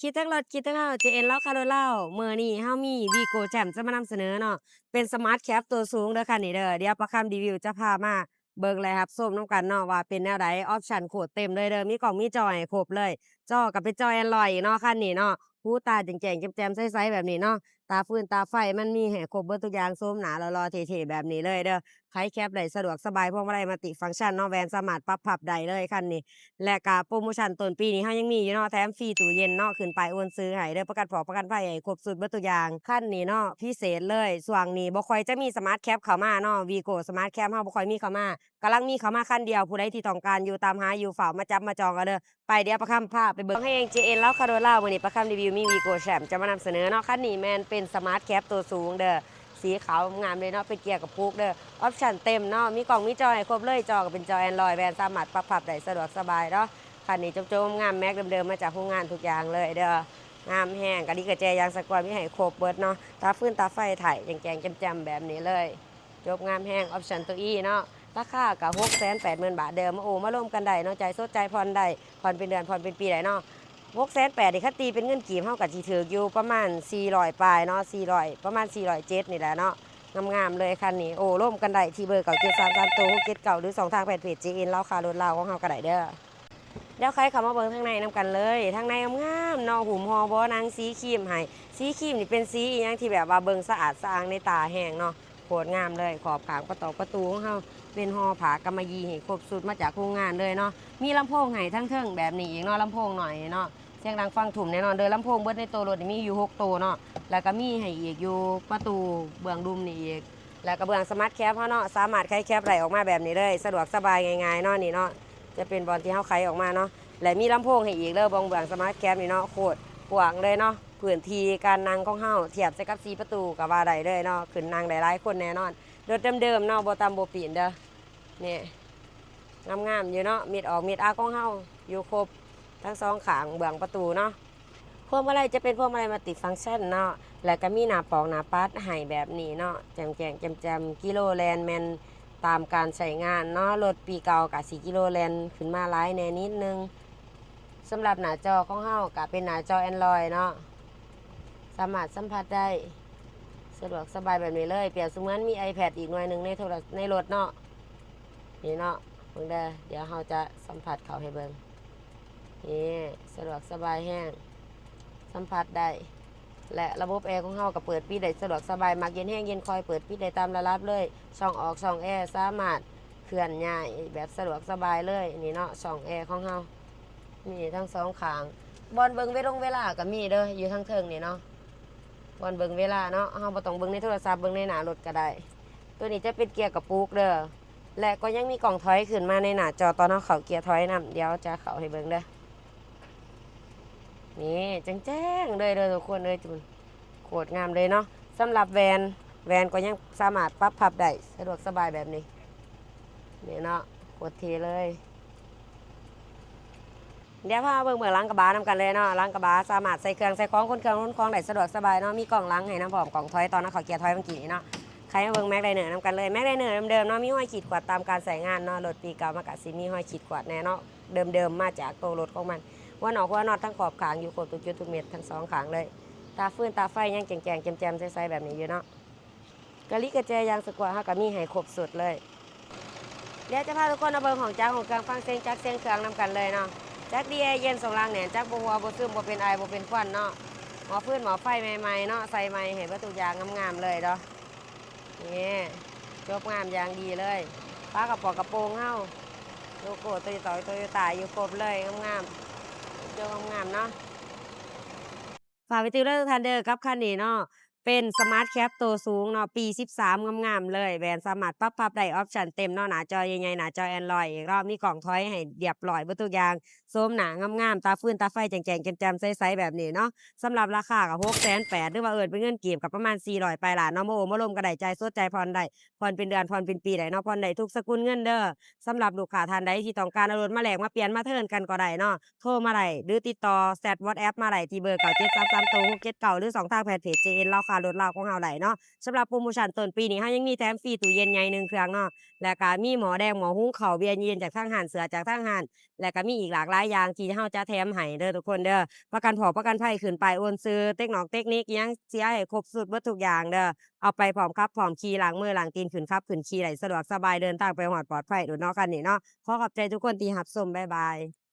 คิดทั้งรถคิดทั้งเฮา JN เลาคาโรเล่ามื้อนี้เฮามี Vigo Jam จะมานำเสนอเนาะเป็นสมาร์ตแคปตัวสูงเด้อค่ะนี่เด้อเดี๋ยวประคำรีวิวจะพามาเบิ่งและรับชมนำกันเนาะว่าเป็นแนวใดออปชันโคตรเต็มเลยเด้อมีกล้องมีจอให้ครบเลยจอก็เป็นจอ Android อีกเนาะคันนี้เนาะหูตาแจ้งๆแจ่มๆใสๆแบบนี้เนาะตาฟืนตาไฟมันมีให้ครบเบิดทุกอย่างโฉมหน้าหล่อๆเท่ๆแบบนี้เลยเด้อไผแคปได้สะดวกสบายพวงมาลัย Multi-function เนาะแวนสามารถปรับพับได้เลยคันนี้ และก็โพรโมชันต้นปีนี้เฮายังมีอยู่เนาะแถมฟรีตู้เย็นเนาะขึ้นป้ายโอนซื้อให้เด้อประกันผอกประกันภัยให้ครบสูตรเบิดทุกอย่างคันนี้เนาะพิเศษเลยช่วงนี้บ่ค่อยจะมีสมาร์ตแคปเข้ามาเนาะ Vigo สมาร์ตแคปเฮาบ่ค่อยมีเข้ามากำลังมีเข้ามาคันเดียวผู้ใดที่ต้องการอยู่ตามหาอยู่เฝ้ามาจับมาจองเอาเด้อไปเดี๋ยวประคำพาไปเบิ่งให้เอง JN แล้วคาโดล่ามื้อนี้ประคำรีวิวมี Vigo Champ จะมานำเสนอเนาะคันนี้แม่นเป็นสมาร์ตแคปตัวสูงเด้อสีขาวงามเลยเนาะเป็นเกียร์กับปุกเด้อออปชันเต็มเนาะมีกล่องมีจอให้ครบเลยจอก็เป็นจอ Android แบนสามารถปรับพับได้สะดวกสบายเนาะ คันนี้โจมๆงามแม็กเดิมๆมาจากโรงงานทุกอย่างเลยเด้องามแห้งกะดิกระแจยางสกอร์มีให้ครบเบิดเนาะตาฟื้นตาไฟไถแจงๆจำๆแบบนี้เลยจบงามแห้งออปชั่นตัวอีเนาะราคากับ680,000 บาทเดิมโอ้มาร่วมกันได้เนาะใจสดใจผ่อนได้ผ่อนเป็นเดือนผ่อนเป็นปีได้เนาะ680,000นี่คันตีเป็นเงินกีบเฮาก็สิถืออยู่ประมาณ400ปลายเนาะ400ประมาณ407นี่แหละเนาะงามๆเลยคันนี้โอ้ร่วมกันได้ที่เบอร์เก่า733ตัว679หรือ2ทางแฟนเพจ JN เลาคารถเลาของเฮาก็ได้เด้อ เดี๋ยวใครเข้ามาเบิ่งทางในนำกันเลยทางในงามๆเนาะหุ่มฮอบ่นางสีครีมให้สีครีมนี่เป็นสีอีหยังที่แบบว่าเบิ่งสะอาดสะอ้างในตาแห้งเนาะโคตรงามเลยขอบขางประตูของเฮาเป็นฮอผากำมะหยี่ให้ครบสุดมาจากโรงงานเลยเนาะมีลำโพงให้ทั้งเทิงแบบนี้อีกเนาะลำโพงหน่อยเนาะเสียงดังฟังทุ่มแน่นอนเด้อลำโพงเบิดในตัวรถนี่มีอยู่6ตัวเนาะแล้วก็มีให้อีกอยู่ประตูเบื้องดุมนี่อีกแล้วก็เบื้องสมาร์ทแคปเฮาเนาะสามารถไขแคปไหลออกมาแบบนี้เลยสะดวกสบายง่ายๆเนาะนี่เนาะจะเป็นบอลที่เฮาไขออกมาเนาะ และมีลำโพงให้อีกเด้อบองเบืองสมาร์ทแคปนี่เนาะโคตรกว้างเลยเนาะพื้นที่การนั่งของเฮาเทียบใส่กับ4ประตูก็ว่าได้เลยเนาะขึ้นนั่งได้หลายคนแน่นอนรถเดิมๆเนาะบ่ตำบ่ปีนเด้อนี่งามๆอยู่เนาะมิดออกมิดอาของเฮาอยู่ครบทั้งสองข้างเบื้องประตูเนาะพวงมาลัยจะเป็นพวงมาลัยมัลติฟังก์ชันเนาะแล้วก็มีหน้าปอกหน้าปัดให้แบบนี้เนาะแจ่มๆแจ่มๆกิโลแลนแมนตามการใช้งานเนาะรถปีเก่ากับ4กิโลแลนขึ้นมาหลายแน่นิดนึง สำหรับหน้าจอของเฮาก็เป็นหน้าจอ Android เนาะสามารถสัมผัสได้สะดวกสบายแบบนี้เลยเปรียบเสมือนมี iPad อีกหน่วยหนึ่งในรถเนาะนี่เนาะเบิ่งเดี๋ยวเฮาจะสัมผัสเขาให้เบิ่งนี่สะดวกสบายแห้งสัมผัสได้และระบบแอร์ของเฮาก็เปิดปิดได้สะดวกสบายมักเย็นแห้งเย็นคอยเปิดปิดได้ตามระดับเลยช่องออกช่องแอร์สามารถเคลื่อนย้ายแบบสะดวกสบายเลยนี่เนาะช่องแอร์ของเฮา มีทั้งสองข้างบอลเบิ่งเวลาก็มีเด้ออยู่ทั้งเทิงนี่เนาะบอลเบิ่งเวลาเนาะเฮาบ่ต้องเบิ่งในโทรศัพท์เบิ่งในหน้ารถก็ได้ตัวนี้จะเป็นเกียร์กระปุกเด้อและก็ยังมีกล่องถอยขึ้นมาในหน้าจอตอนเฮาเข้าเกียร์ถอยนํเดี๋ยวจะเข้าให้เบิ่งเด้อนี่แจ้งๆเลยเด้อทุกคนเลยจุนโคตรงามเลยเนาะสำหรับแวนก็ยังสามารถปรับพับได้สะดวกสบายแบบนี้นี่เนาะโคตรเท่เลยเดี๋ยวพาเบิ่งล้างกระบะนำกันเลยเนาะล้างกระบะสามารถใส่เครื่องใส่ของคนเครื่องล้นของได้สะดวกสบายเนาะมีกล่องล้างให้น้ำผอมกล่องถอยตอนนั้นเขาเกียร์ถอยเมื่อกี้เนาะใครมาเบิ่งแม็กไดเนอร์นำกันเลยแม็กไดเนอร์เดิมๆเนาะมีห้อยขีดขวดตามการใส่งานเนาะรถปีเก่ามากะสิมีห้อยขีดขวดแน่เนาะเดิมๆมาจากตัวรถของมันว่านอกว่านอตทั้งขอบขางอยู่ครบทุกจุดทุกเม็ดทั้งสองขางเลยตาฟื้นตาไฟยังแจงๆแจ่มๆใสๆแบบนี้อยู่เนาะกะลิกระแจยางสกวาเฮาก็มีให้ครบสุดเลยเดี๋ยวจะพาทุกคนมาเบิ่งของจ้าของเครื่องฟังเสียงจักเสียงเครื่องนำกันเลยเนาะ จักดีแอร์เย็นสองรางแหนจักบัวบัซึมบัเป็นไอบัเป็นควันเนาะหมอพื้นหมอไฟใหม่ๆเนาะใส่ใหม่เห็นวัตถุยางงามๆเลยเนาะนี่จบงามอย่างดีเลยฟ้ากระป๋องกระโปรงเฮ้าโลโก้โตโยต้าอยู่ครบเลยงามๆจบงามๆเนาะฝากไปติวเดอร์ทันเดอร์กับคันนี้เนาะเป็นสมาร์ทแคปตัวสูงเนาะปี13งามๆเลยแบรนด์สามารถปรับพับได้ออปชั่นเต็มเนาะหน้าจอใหญ่ๆหน้าจอ Android อีกรอบมีกล่องถอยให้เรียบร้อยเบิดทุกอย่าง โซมหนางามๆตาฟื้นตาไฟแจ่งๆแจ่มๆใสๆแบบนี้เนาะสำหรับราคาก็680,000หรือว่าเป็นเงินกีบก็ประมาณ400ปลายล้านเนาะมาโอ้มาร่วมก็ได้จ่ายสดจ่ายผ่อนได้ผ่อนเป็นเดือนผ่อนเป็นปีได้เนาะผ่อนได้ทุกสกุลเงินเด้อสำหรับลูกค้าท่านใดที่ต้องการเอารถมาแลกมาเปลี่ยนมาเทิร์นกันก็ได้เนาะโทรมาได้หรือติดต่อแชต WhatsApp มาได้ที่เบอร์เก่า733โต679หรือ2ทางแฟนเพจ JN เลาคา ารถเราของเราได้เนาะสำหรับโพรโมชันต้นปีนี้เรายังมีแถมฟรีตู้เย็นใหญ่1เครื่องเนาะแล้วก็มีหม้อแดงหม้อหุงข้าวเบียร์เย็นจากทางร้านเสือจากทางร้านแล้วก็มีอีกหลากหลายอย่างที่เราจะแถมให้เด้อทุกคนเด้อประกันผอกประกันภัยขึ้นป้ายโอนซื้อเทคโนเทคนิคอิหยังเสียให้ครบสูตรเบิดทุกอย่างเด้อเอาไปพร้อมขับพร้อมขี่ล้างมือล้างตีนขึ้นขับขึ้นขี่ได้สะดวกสบายเดินทางไปฮอดปลอดภัยโดดเนาะคันนี้เนาะขอขอบใจทุกคนที่รับชมบ๊ายบาย